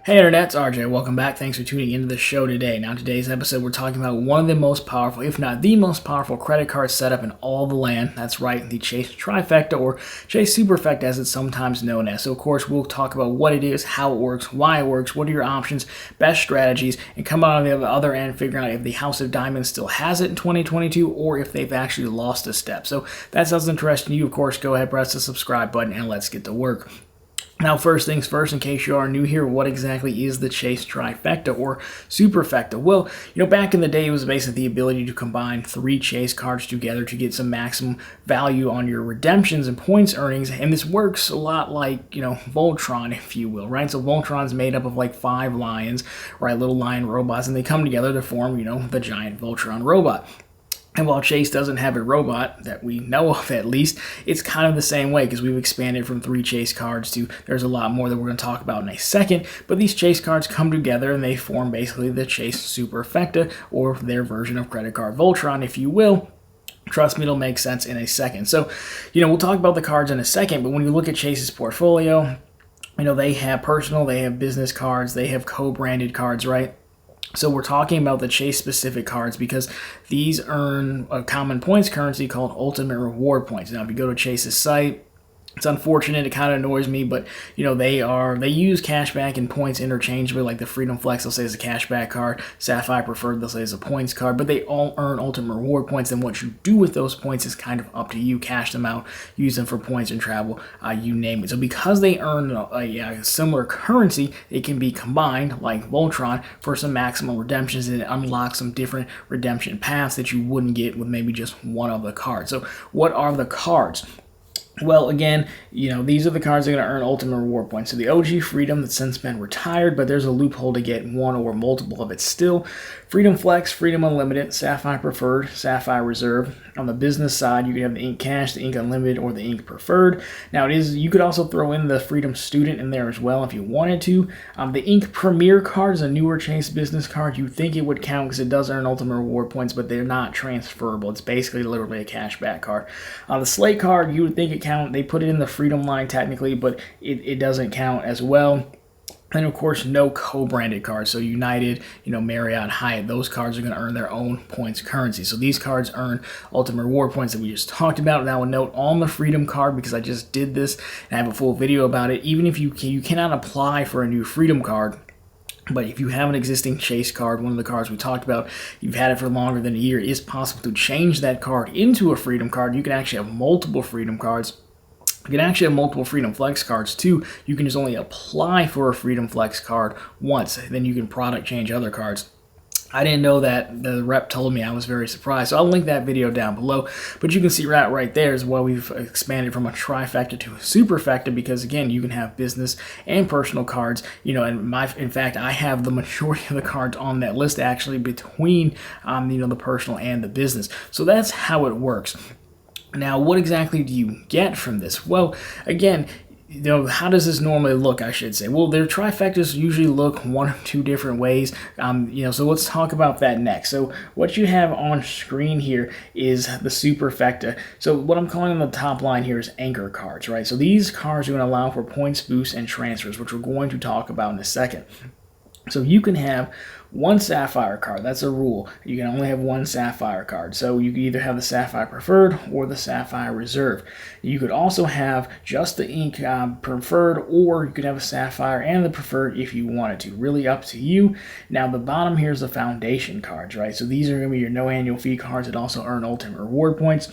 Hey Internet, it's RJ. Welcome back. Thanks for tuning into the show today. Now, today's episode, we're talking about one of the most powerful, if not the most powerful credit card setup in all the land. That's right, the Chase Trifecta, or Chase Superfecta as it's sometimes known as. So, of course, we'll talk about what it is, how it works, why it works, what are your options, best strategies, and come out on the other end figuring out if the House of Diamonds still has it in 2022 or if they've actually lost a step. So, if that sounds interesting to you, of course, go ahead, press the subscribe button, and let's get to work. Now, first things first, in case you are new here, what exactly is the Chase Trifecta or Superfecta? Well, back in the day, it was basically the ability to combine 3 Chase cards together to get some maximum value on your redemptions and points earnings, and this works a lot like, Voltron, if you will, right? So Voltron's made up of like 5 lions, right, little lion robots, and they come together to form, the giant Voltron robot. And while Chase doesn't have a robot that we know of, at least, it's kind of the same way because we've expanded from 3 Chase cards to there's a lot more that we're going to talk about in a second. But these Chase cards come together and they form basically the Chase Superfecta, or their version of credit card Voltron, if you will. Trust me, it'll make sense in a second. So, we'll talk about the cards in a second, but when you look at Chase's portfolio, they have personal, they have business cards, they have co-branded cards, right? So we're talking about the Chase-specific cards because these earn a common points currency called Ultimate Reward Points. Now, if you go to Chase's site, it's unfortunate, it kind of annoys me, but they use cashback and points interchangeably. Like the Freedom Flex, they'll say is a cashback card, Sapphire Preferred, they'll say is a points card, but they all earn Ultimate Reward Points, and what you do with those points is kind of up to you. Cash them out, use them for points and travel, you name it. So because they earn a similar currency, it can be combined, like Voltron, for some maximum redemptions, and it unlocks some different redemption paths that you wouldn't get with maybe just one of the cards. So what are the cards? Well, again, these are the cards that are going to earn Ultimate Reward Points. So the OG Freedom that's since been retired, but there's a loophole to get one or multiple of it still. Freedom Flex, Freedom Unlimited, Sapphire Preferred, Sapphire Reserve. On the business side, you can have the Ink Cash, the Ink Unlimited, or the Ink Preferred. Now, you could also throw in the Freedom Student in there as well if you wanted to. The Ink Premier card is a newer Chase business card. You think it would count because it does earn Ultimate Reward Points, but they're not transferable. It's basically literally a cashback card. The Slate card, you would think it count. They put it in the Freedom line technically, but it doesn't count as well. And of course, no co-branded cards. So United, Marriott, Hyatt, those cards are going to earn their own points currency. So these cards earn Ultimate Reward Points that we just talked about. Now, a note on the Freedom card, because I just did this and I have a full video about it. Even if you cannot apply for a new Freedom card, but if you have an existing Chase card, one of the cards we talked about, you've had it for longer than a year, it is possible to change that card into a Freedom card. You can actually have multiple Freedom cards. You can actually have multiple Freedom Flex cards too. You can just only apply for a Freedom Flex card once, then you can product change other cards. I didn't know that. The rep told me. I was very surprised. So I'll link that video down below. But you can see right there is why we've expanded from a Trifecta to a Superfecta, because again, you can have business and personal cards. And in fact, I have the majority of the cards on that list actually between the personal and the business. So that's how it works. Now, what exactly do you get from this? Well, again, how does this normally look, I should say? Well, their trifectas usually look one of 2 different ways. So let's talk about that next. So what you have on screen here is the Superfecta. So what I'm calling on the top line here is anchor cards, right? So these cards are going to allow for points, boosts, and transfers, which we're going to talk about in a second. So you can have one Sapphire card. That's a rule. You can only have one Sapphire card. So you can either have the Sapphire Preferred or the Sapphire Reserve. You could also have just the Ink Preferred, or you could have a Sapphire and the Preferred if you wanted to. Really up to you. Now the bottom here is the Foundation cards, right? So these are going to be your no annual fee cards that also earn Ultimate Reward Points.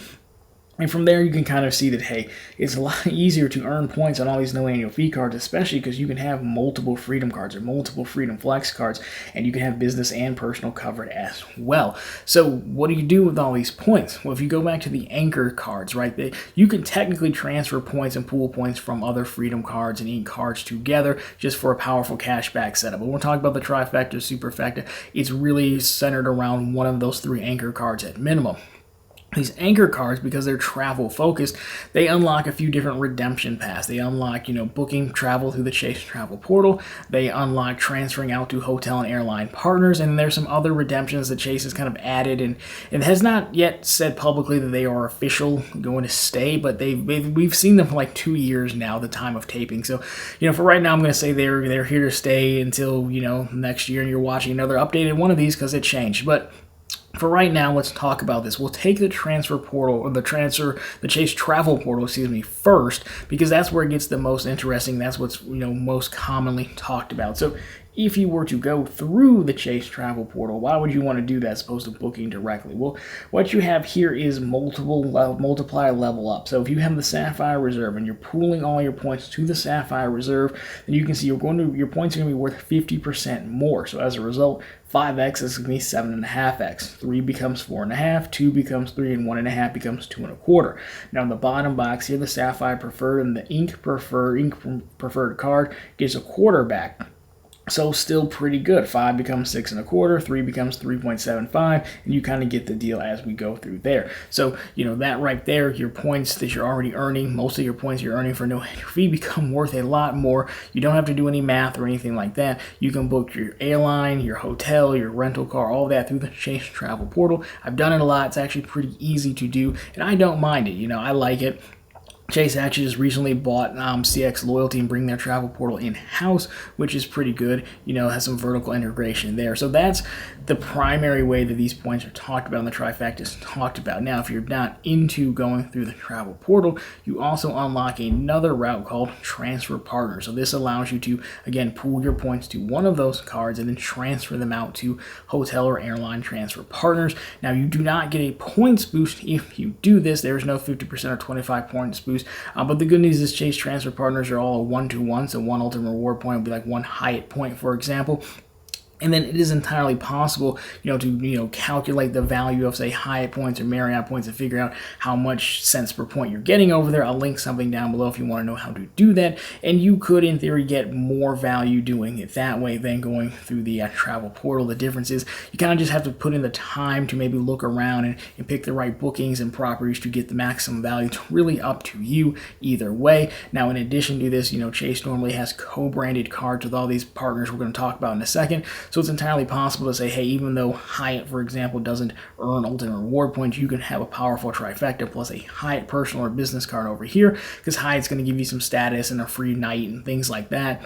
And from there, you can kind of see that, hey, it's a lot easier to earn points on all these no annual fee cards, especially because you can have multiple Freedom cards or multiple Freedom Flex cards, and you can have business and personal covered as well. So what do you do with all these points? Well, if you go back to the anchor cards, right, you can technically transfer points and pool points from other Freedom cards and Ink cards together just for a powerful cashback setup. But when we're talking about the Trifecta, Superfecta, it's really centered around one of those 3 anchor cards at minimum. these anchor cards, because they're travel focused, they unlock a few different redemption paths. They unlock, booking travel through the Chase travel portal. They unlock transferring out to hotel and airline partners. And there's some other redemptions that Chase has kind of added and has not yet said publicly that they are official going to stay, but we've seen them for like 2 years now, the time of taping. So, for right now, I'm going to say they're here to stay until, next year, and you're watching another updated one of these because it changed. But for right now, let's talk about this. We'll take the transfer portal, or the Chase travel portal, first, because that's where it gets the most interesting. That's what's, most commonly talked about. So if you were to go through the Chase travel portal, why would you want to do that as opposed to booking directly? Well, what you have here is multiplier level up. So if you have the Sapphire Reserve and you're pooling all your points to the Sapphire Reserve, then you can see your points are going to be worth 50% more. So as a result, 5x is going to be 7.5x. 3 becomes 4.5, 2 becomes 3, and 1.5 becomes 2.25. Now in the bottom box here, the Sapphire Preferred and the Ink Preferred card gives a quarter back. So still pretty good. 5 becomes 6.25, 3 becomes 3.75, and you kind of get the deal as we go through there. So, that right there, your points that you're already earning, most of your points you're earning for no annual fee become worth a lot more. You don't have to do any math or anything like that. You can book your airline, your hotel, your rental car, all that through the Chase travel portal. I've done it a lot. It's actually pretty easy to do, and I don't mind it. I like it. Chase actually just recently bought CX Loyalty and bring their travel portal in-house, which is pretty good. Has some vertical integration there. So that's the primary way that these points are talked about and the Trifecta is talked about. Now, if you're not into going through the travel portal, you also unlock another route called Transfer Partner. So this allows you to, again, pool your points to one of those cards and then transfer them out to hotel or airline transfer partners. Now, you do not get a points boost if you do this. There's no 50% or 25 points boost. But the good news is Chase transfer partners are all a 1-to-1, so one ultimate reward point would be like one Hyatt point, for example. And then it is entirely possible, to calculate the value of, say, Hyatt points or Marriott points and figure out how much cents per point you're getting over there. I'll link something down below if you want to know how to do that. And you could, in theory, get more value doing it that way than going through the travel portal. The difference is you kind of just have to put in the time to maybe look around and pick the right bookings and properties to get the maximum value. It's really up to you either way. Now, in addition to this, Chase normally has co-branded cards with all these partners we're going to talk about in a second. So it's entirely possible to say, hey, even though Hyatt, for example, doesn't earn ultimate reward points, you can have a powerful Trifecta plus a Hyatt personal or business card over here, because Hyatt's going to give you some status and a free night and things like that,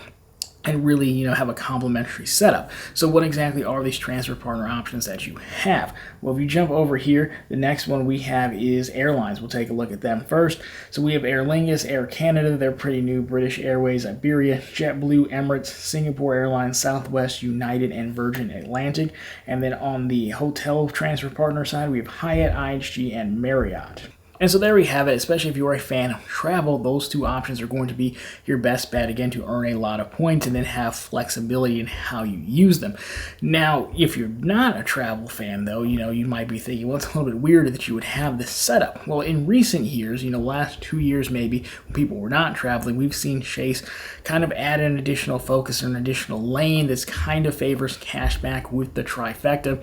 and really, have a complimentary setup. So what exactly are these transfer partner options that you have? Well, if you jump over here, the next one we have is airlines. We'll take a look at them first. So we have Aer Lingus, Air Canada, they're pretty new, British Airways, Iberia, JetBlue, Emirates, Singapore Airlines, Southwest, United, and Virgin Atlantic. And then on the hotel transfer partner side, we have Hyatt, IHG, and Marriott. And so there we have it. Especially if you're a fan of travel, those two options are going to be your best bet, again, to earn a lot of points and then have flexibility in how you use them. Now, if you're not a travel fan, though, you might be thinking, well, it's a little bit weird that you would have this setup. Well, in recent years, last 2 years maybe, when people were not traveling, we've seen Chase kind of add an additional focus or an additional lane that's kind of favors cashback with the Trifecta,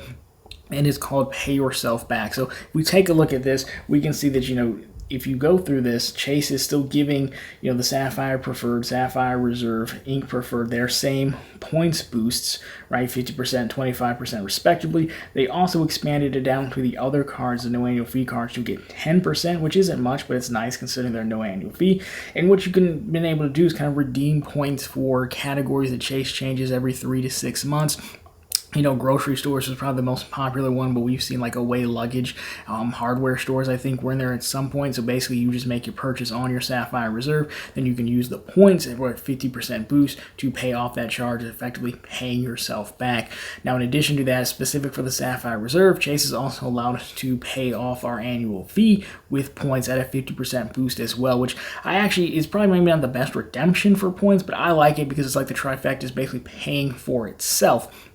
and it's called Pay Yourself Back. So if we take a look at this, we can see that, if you go through this, Chase is still giving, the Sapphire Preferred, Sapphire Reserve, Ink Preferred their same points boosts, right? 50%, 25% respectively. They also expanded it down to the other cards, the no annual fee cards, to get 10%, which isn't much, but it's nice considering they're no annual fee. And what you've been able to do is kind of redeem points for categories that Chase changes every 3 to 6 months. Grocery stores is probably the most popular one, but we've seen like away luggage, hardware stores, I think, were in there at some point. So basically, you just make your purchase on your Sapphire Reserve, then you can use the points for a 50% boost to pay off that charge, effectively paying yourself back. Now, in addition to that, specific for the Sapphire Reserve, Chase has also allowed us to pay off our annual fee with points at a 50% boost as well, which I actually is probably maybe not the best redemption for points, but I like it because it's like the Trifecta is basically paying for itself.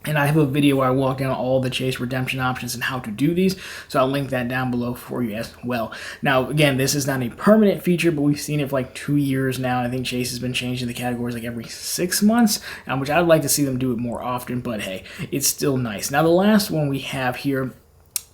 And I have a video where I walk down all the Chase redemption options and how to do these, so I'll link that down below for you as well. Now, again, this is not a permanent feature, but we've seen it for like 2 years now. I think Chase has been changing the categories like every 6 months, which I'd like to see them do it more often, but hey, it's still nice. Now, the last one we have here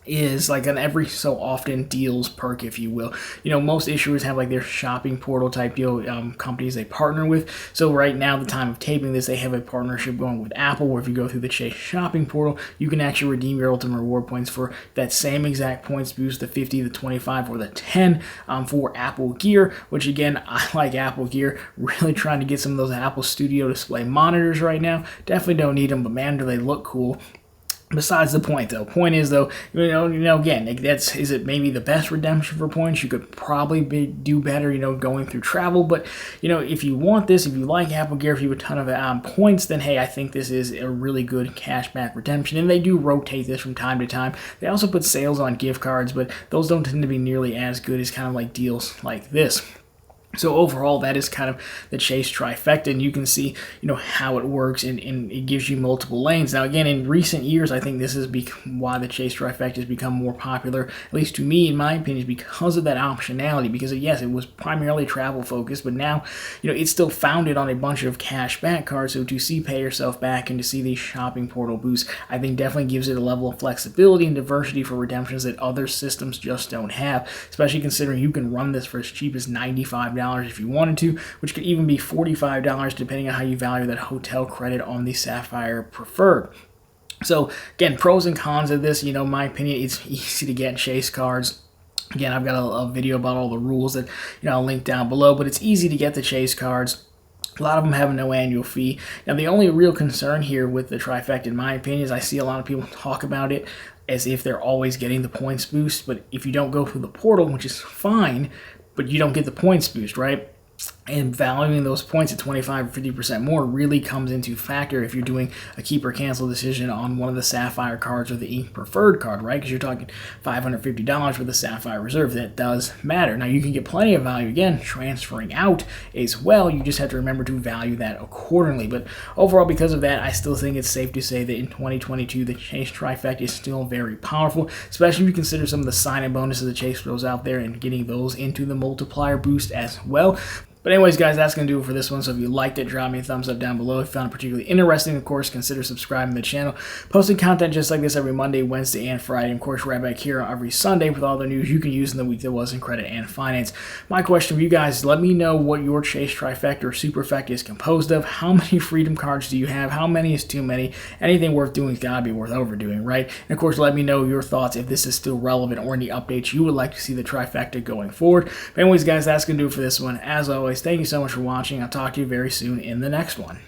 is like an every so often deals perk, if you will. Most issuers have like their shopping portal type deal companies they partner with. So right now, the time of taping this, they have a partnership going with Apple, where if you go through the Chase shopping portal, you can actually redeem your ultimate reward points for that same exact points boost, the 50, the 25, or the 10 for Apple Gear, which again, I like Apple Gear. Really trying to get some of those Apple Studio Display monitors right now. Definitely don't need them, but man, do they look cool. Besides the point, though. Point is, though, again, is it maybe the best redemption for points? You could probably do better, going through travel. But, if you want this, if you like Apple Gear, if you have a ton of points, then, hey, I think this is a really good cashback redemption. And they do rotate this from time to time. They also put sales on gift cards, but those don't tend to be nearly as good as kind of like deals like this. So overall, that is kind of the Chase Trifecta, and you can see, how it works, and it gives you multiple lanes. Now, again, in recent years, I think this is why the Chase Trifecta has become more popular, at least to me, in my opinion, because of that optionality. Because, yes, it was primarily travel focused, but now, it's still founded on a bunch of cash back cards. So to see pay yourself back and to see these shopping portal boosts, I think definitely gives it a level of flexibility and diversity for redemptions that other systems just don't have, especially considering you can run this for as cheap as $95 if you wanted to, which could even be $45 depending on how you value that hotel credit on the Sapphire Preferred. So again, pros and cons of this, in my opinion, it's easy to get Chase cards. Again, I've got a video about all the rules that I'll link down below, but it's easy to get the Chase cards. A lot of them have no annual fee. Now, the only real concern here with the Trifecta, in my opinion, is I see a lot of people talk about it as if they're always getting the points boost, but if you don't go through the portal, which is fine, but you don't get the points boost, right? And valuing those points at 25 or 50% more really comes into factor if you're doing a keep or cancel decision on one of the Sapphire cards or the Ink Preferred card, right? Because you're talking $550 for the Sapphire Reserve. That does matter. Now, you can get plenty of value, again, transferring out as well. You just have to remember to value that accordingly. But overall, because of that, I still think it's safe to say that in 2022, the Chase Trifecta is still very powerful, especially if you consider some of the sign-in bonuses that Chase throws out there and getting those into the multiplier boost as well. But anyways, guys, that's going to do it for this one. So if you liked it, drop me a thumbs up down below. If you found it particularly interesting, of course, consider subscribing to the channel. Posting content just like this every Monday, Wednesday, and Friday. And of course, right back here every Sunday with all the news you can use in the week that was in credit and finance. My question for you guys, let me know what your Chase Trifecta or Superfecta is composed of. How many Freedom cards do you have? How many is too many? Anything worth doing has got to be worth overdoing, right? And of course, let me know your thoughts if this is still relevant or any updates you would like to see the Trifecta going forward. But anyways, guys, that's going to do it for this one. As always, thank you so much for watching. I'll talk to you very soon in the next one.